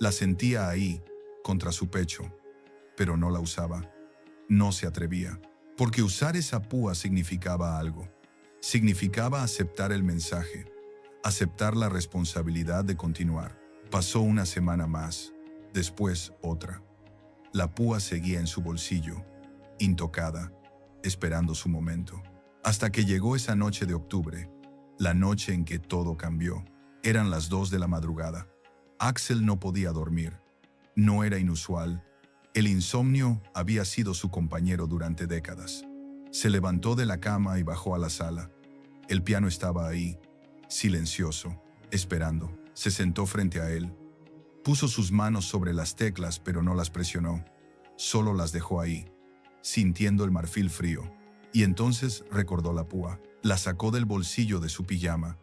La sentía ahí, contra su pecho, pero no la usaba. No se atrevía, porque usar esa púa significaba algo. Significaba aceptar el mensaje, aceptar la responsabilidad de continuar. Pasó una semana más, después otra. La púa seguía en su bolsillo, intocada, esperando su momento. Hasta que llegó esa noche de octubre, la noche en que todo cambió. Eran las 2 de la madrugada. Axel no podía dormir. No era inusual. El insomnio había sido su compañero durante décadas. Se levantó de la cama y bajó a la sala. El piano estaba ahí, silencioso, esperando. Se sentó frente a él. Puso sus manos sobre las teclas, pero no las presionó. Solo las dejó ahí, sintiendo el marfil frío. Y entonces recordó la púa. La sacó del bolsillo de su pijama.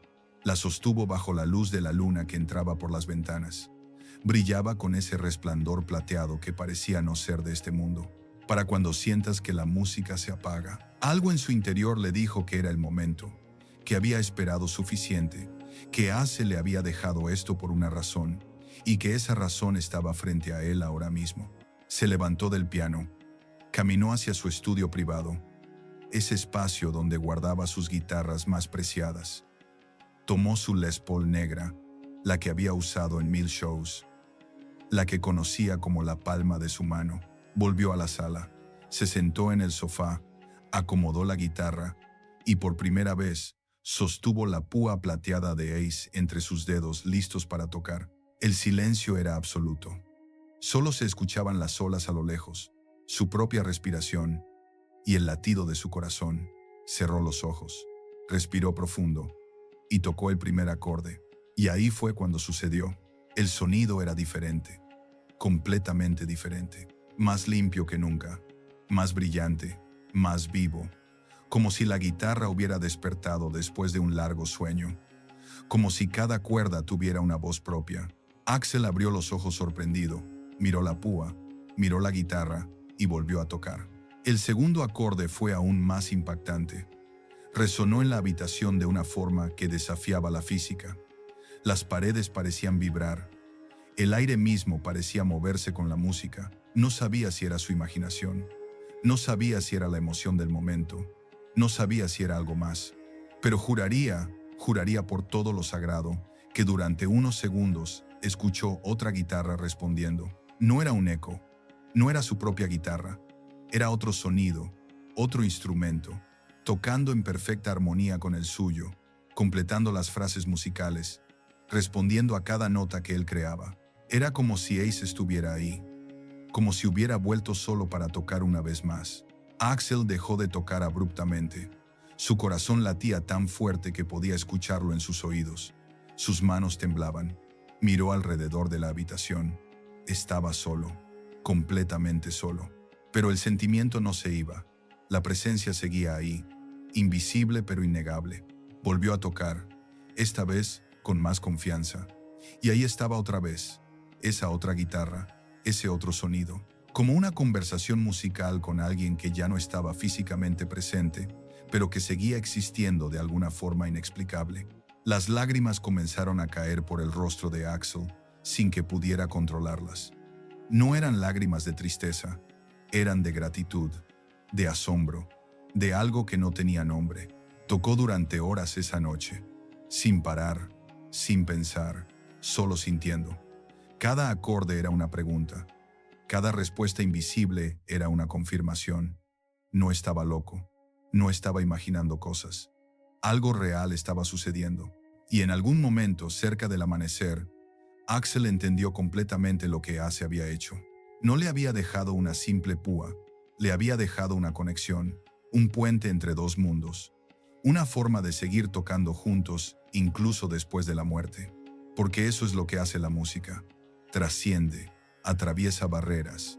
La sostuvo bajo la luz de la luna que entraba por las ventanas. Brillaba con ese resplandor plateado que parecía no ser de este mundo. Para cuando sientas que la música se apaga. Algo en su interior le dijo que era el momento, que había esperado suficiente, que Ace le había dejado esto por una razón, y que esa razón estaba frente a él ahora mismo. Se levantó del piano, caminó hacia su estudio privado, ese espacio donde guardaba sus guitarras más preciadas. Tomó su Les Paul negra, la que había usado en 1000 shows, la que conocía como la palma de su mano. Volvió a la sala, se sentó en el sofá, acomodó la guitarra y por primera vez sostuvo la púa plateada de Ace entre sus dedos listos para tocar. El silencio era absoluto. Solo se escuchaban las olas a lo lejos, su propia respiración y el latido de su corazón. Cerró los ojos, respiró profundo y tocó el primer acorde. Y ahí fue cuando sucedió. El sonido era diferente, completamente diferente, más limpio que nunca, más brillante, más vivo, como si la guitarra hubiera despertado después de un largo sueño, como si cada cuerda tuviera una voz propia. Axel abrió los ojos sorprendido, miró la púa, miró la guitarra y volvió a tocar. El segundo acorde fue aún más impactante. Resonó en la habitación de una forma que desafiaba la física. Las paredes parecían vibrar. El aire mismo parecía moverse con la música. No sabía si era su imaginación. No sabía si era la emoción del momento. No sabía si era algo más. Pero juraría por todo lo sagrado, que durante unos segundos escuchó otra guitarra respondiendo. No era un eco, no era su propia guitarra. Era otro sonido, otro instrumento, tocando en perfecta armonía con el suyo, completando las frases musicales, respondiendo a cada nota que él creaba. Era como si Ace estuviera ahí, como si hubiera vuelto solo para tocar una vez más. Axel dejó de tocar abruptamente. Su corazón latía tan fuerte que podía escucharlo en sus oídos. Sus manos temblaban. Miró alrededor de la habitación. Estaba solo, completamente solo. Pero el sentimiento no se iba. La presencia seguía ahí, invisible pero innegable. Volvió a tocar, esta vez con más confianza. Y ahí estaba otra vez, esa otra guitarra, ese otro sonido. Como una conversación musical con alguien que ya no estaba físicamente presente, pero que seguía existiendo de alguna forma inexplicable. Las lágrimas comenzaron a caer por el rostro de Axel, sin que pudiera controlarlas. No eran lágrimas de tristeza, eran de gratitud, de asombro, de algo que no tenía nombre. Tocó durante horas esa noche, sin parar, sin pensar, solo sintiendo. Cada acorde era una pregunta. Cada respuesta invisible era una confirmación. No estaba loco, no estaba imaginando cosas. Algo real estaba sucediendo. Y en algún momento, cerca del amanecer, Axel entendió completamente lo que Ace había hecho. No le había dejado una simple púa, le había dejado una conexión, un puente entre dos mundos, una forma de seguir tocando juntos, incluso después de la muerte. Porque eso es lo que hace la música. Trasciende, atraviesa barreras,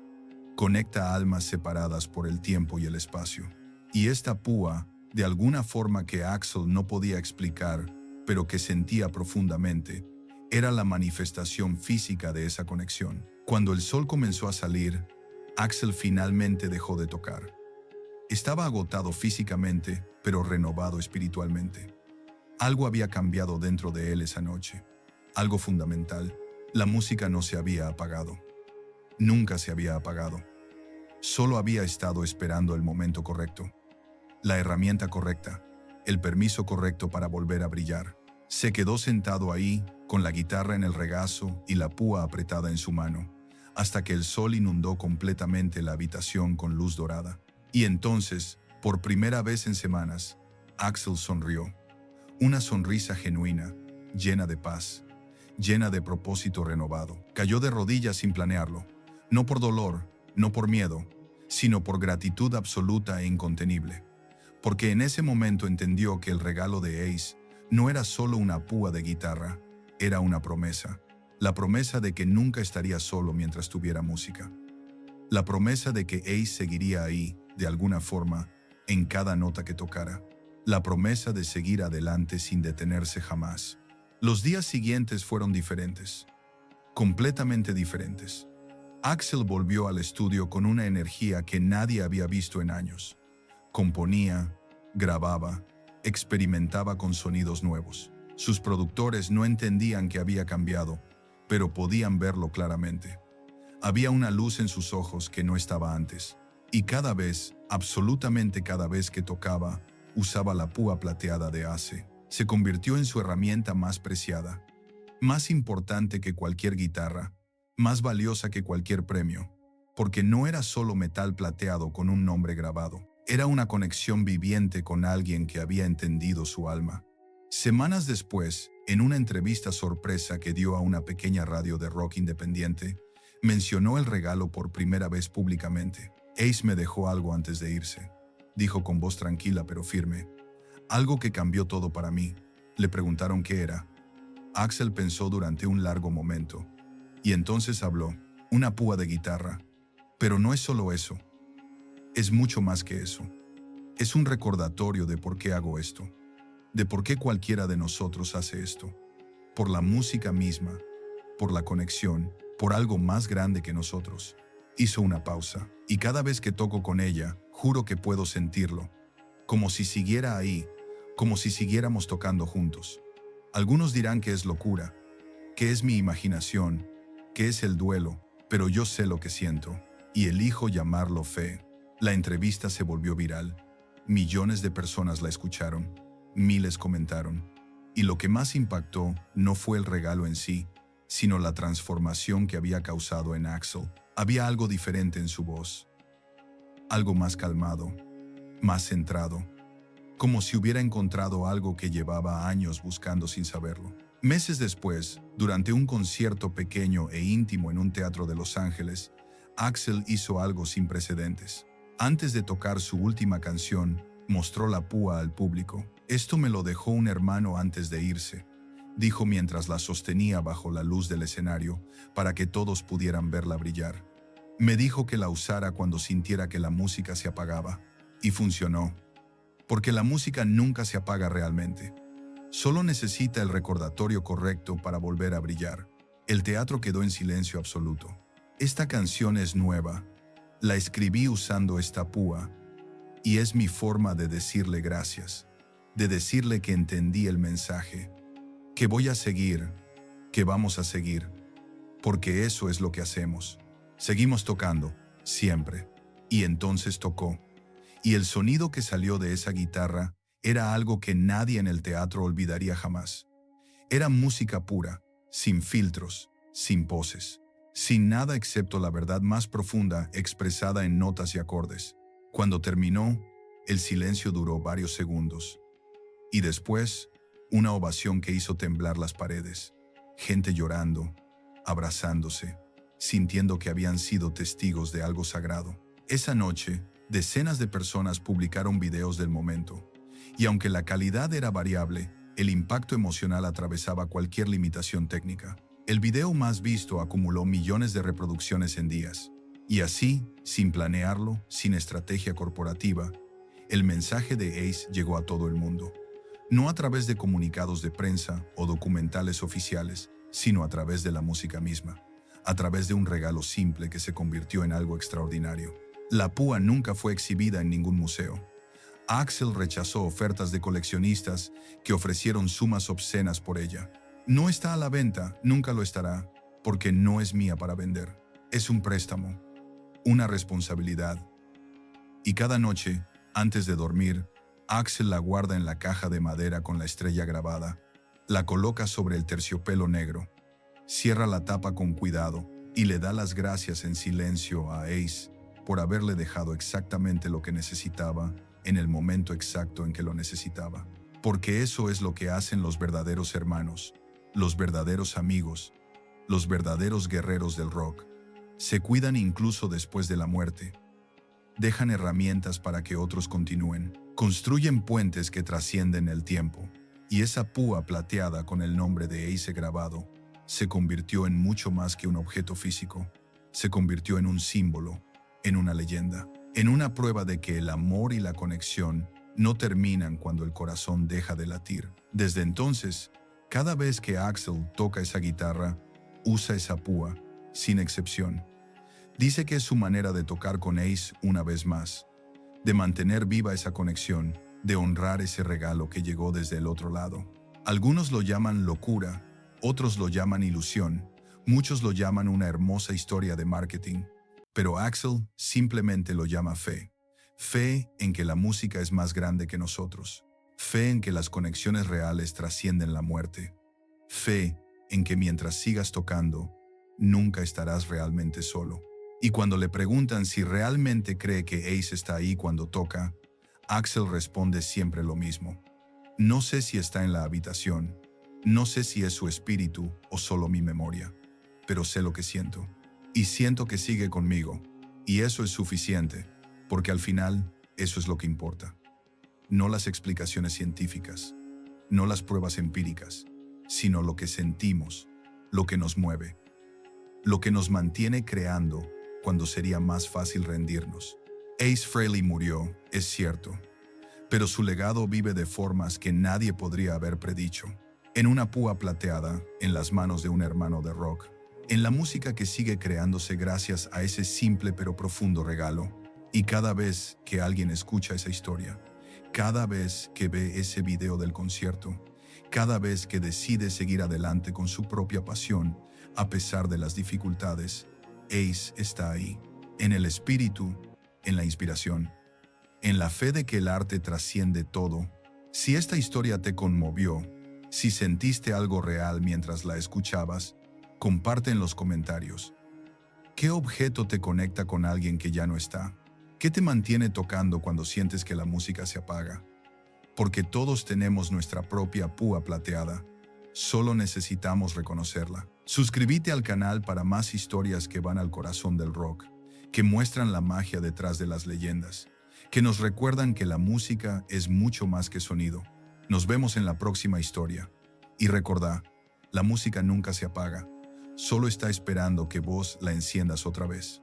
conecta almas separadas por el tiempo y el espacio. Y esta púa, de alguna forma que Axel no podía explicar, pero que sentía profundamente, era la manifestación física de esa conexión. Cuando el sol comenzó a salir, Axel finalmente dejó de tocar. Estaba agotado físicamente, pero renovado espiritualmente. Algo había cambiado dentro de él esa noche. Algo fundamental. La música no se había apagado. Nunca se había apagado. Solo había estado esperando el momento correcto. La herramienta correcta. El permiso correcto para volver a brillar. Se quedó sentado ahí, con la guitarra en el regazo y la púa apretada en su mano, hasta que el sol inundó completamente la habitación con luz dorada. Y entonces, por primera vez en semanas, Axel sonrió. Una sonrisa genuina, llena de paz, llena de propósito renovado. Cayó de rodillas sin planearlo, no por dolor, no por miedo, sino por gratitud absoluta e incontenible. porque en ese momento entendió que el regalo de Ace no era solo una púa de guitarra, era una promesa. La promesa de que nunca estaría solo mientras tuviera música. La promesa de que Ace seguiría ahí, de alguna forma, en cada nota que tocara. La promesa de seguir adelante sin detenerse jamás. Los días siguientes fueron diferentes. Completamente diferentes. Axel volvió al estudio con una energía que nadie había visto en años. Componía, grababa, experimentaba con sonidos nuevos. Sus productores no entendían que había cambiado, pero podían verlo claramente. Había una luz en sus ojos que no estaba antes, y cada vez, absolutamente cada vez que tocaba, usaba la púa plateada de Ace. Se convirtió en su herramienta más preciada, más importante que cualquier guitarra, más valiosa que cualquier premio, porque no era solo metal plateado con un nombre grabado, era una conexión viviente con alguien que había entendido su alma. Semanas después, en una entrevista sorpresa que dio a una pequeña radio de rock independiente, mencionó el regalo por primera vez públicamente. Ace me dejó algo antes de irse, dijo con voz tranquila pero firme. Algo que cambió todo para mí. Le preguntaron qué era. Axel pensó durante un largo momento, y entonces habló. Una púa de guitarra. Pero no es solo eso. Es mucho más que eso. Es un recordatorio de por qué hago esto, de por qué cualquiera de nosotros hace esto. Por la música misma, por la conexión, por algo más grande que nosotros. Hizo una pausa, y cada vez que toco con ella, juro que puedo sentirlo, como si siguiera ahí, como si siguiéramos tocando juntos. Algunos dirán que es locura, que es mi imaginación, que es el duelo, pero yo sé lo que siento, y elijo llamarlo fe. La entrevista se volvió viral. Millones de personas la escucharon, miles comentaron, y lo que más impactó no fue el regalo en sí, sino la transformación que había causado en Axel. Había algo diferente en su voz, algo más calmado, más centrado, como si hubiera encontrado algo que llevaba años buscando sin saberlo. Meses después, durante un concierto pequeño e íntimo en un teatro de Los Ángeles, Axel hizo algo sin precedentes. Antes de tocar su última canción, mostró la púa al público. Esto me lo dejó un hermano antes de irse, dijo mientras la sostenía bajo la luz del escenario para que todos pudieran verla brillar. Me dijo que la usara cuando sintiera que la música se apagaba. Y funcionó. Porque la música nunca se apaga realmente. Solo necesita el recordatorio correcto para volver a brillar. El teatro quedó en silencio absoluto. Esta canción es nueva. La escribí usando esta púa. Y es mi forma de decirle gracias. De decirle que entendí el mensaje. Que voy a seguir. Que vamos a seguir. Porque eso es lo que hacemos. Seguimos tocando, siempre. Y entonces tocó. Y el sonido que salió de esa guitarra era algo que nadie en el teatro olvidaría jamás. Era música pura, sin filtros, sin poses, sin nada excepto la verdad más profunda expresada en notas y acordes. Cuando terminó, el silencio duró varios segundos. Y después, una ovación que hizo temblar las paredes. Gente llorando, abrazándose, sintiendo que habían sido testigos de algo sagrado. Esa noche, decenas de personas publicaron videos del momento, y aunque la calidad era variable, el impacto emocional atravesaba cualquier limitación técnica. El video más visto acumuló millones de reproducciones en días, y así, sin planearlo, sin estrategia corporativa, el mensaje de Ace llegó a todo el mundo. No a través de comunicados de prensa o documentales oficiales, sino a través de la música misma, a través de un regalo simple que se convirtió en algo extraordinario. La púa nunca fue exhibida en ningún museo. Axel rechazó ofertas de coleccionistas que ofrecieron sumas obscenas por ella. No está a la venta, nunca lo estará, porque no es mía para vender. Es un préstamo, una responsabilidad. Y cada noche, antes de dormir, Axel la guarda en la caja de madera con la estrella grabada, la coloca sobre el terciopelo negro, cierra la tapa con cuidado y le da las gracias en silencio a Ace por haberle dejado exactamente lo que necesitaba en el momento exacto en que lo necesitaba. Porque eso es lo que hacen los verdaderos hermanos, los verdaderos amigos, los verdaderos guerreros del rock. Se cuidan incluso después de la muerte. Dejan herramientas para que otros continúen. Construyen puentes que trascienden el tiempo, y esa púa plateada con el nombre de Ace grabado se convirtió en mucho más que un objeto físico. Se convirtió en un símbolo, en una leyenda, en una prueba de que el amor y la conexión no terminan cuando el corazón deja de latir. Desde entonces, cada vez que Axl toca esa guitarra, usa esa púa, sin excepción. Dice que es su manera de tocar con Ace una vez más, de mantener viva esa conexión, de honrar ese regalo que llegó desde el otro lado. Algunos lo llaman locura, otros lo llaman ilusión, muchos lo llaman una hermosa historia de marketing, pero Axl simplemente lo llama fe. Fe en que la música es más grande que nosotros. Fe en que las conexiones reales trascienden la muerte. Fe en que mientras sigas tocando, nunca estarás realmente solo. Y cuando le preguntan si realmente cree que Ace está ahí cuando toca, Axl responde siempre lo mismo. No sé si está en la habitación, no sé si es su espíritu o solo mi memoria, pero sé lo que siento. Y siento que sigue conmigo, y eso es suficiente, porque al final eso es lo que importa. No las explicaciones científicas, no las pruebas empíricas, sino lo que sentimos, lo que nos mueve, lo que nos mantiene creando cuando sería más fácil rendirnos. Ace Frehley murió, es cierto, pero su legado vive de formas que nadie podría haber predicho. En una púa plateada, en las manos de un hermano de rock, en la música que sigue creándose gracias a ese simple pero profundo regalo. Y cada vez que alguien escucha esa historia, cada vez que ve ese video del concierto, cada vez que decide seguir adelante con su propia pasión, a pesar de las dificultades, Ace está ahí, en el espíritu, en la inspiración, en la fe de que el arte trasciende todo. Si esta historia te conmovió, si sentiste algo real mientras la escuchabas, comparte en los comentarios. ¿Qué objeto te conecta con alguien que ya no está? ¿Qué te mantiene tocando cuando sientes que la música se apaga? Porque todos tenemos nuestra propia púa plateada. Solo necesitamos reconocerla. Suscríbete al canal para más historias que van al corazón del rock, que muestran la magia detrás de las leyendas, que nos recuerdan que la música es mucho más que sonido. Nos vemos en la próxima historia. Y recordá, la música nunca se apaga, solo está esperando que vos la enciendas otra vez.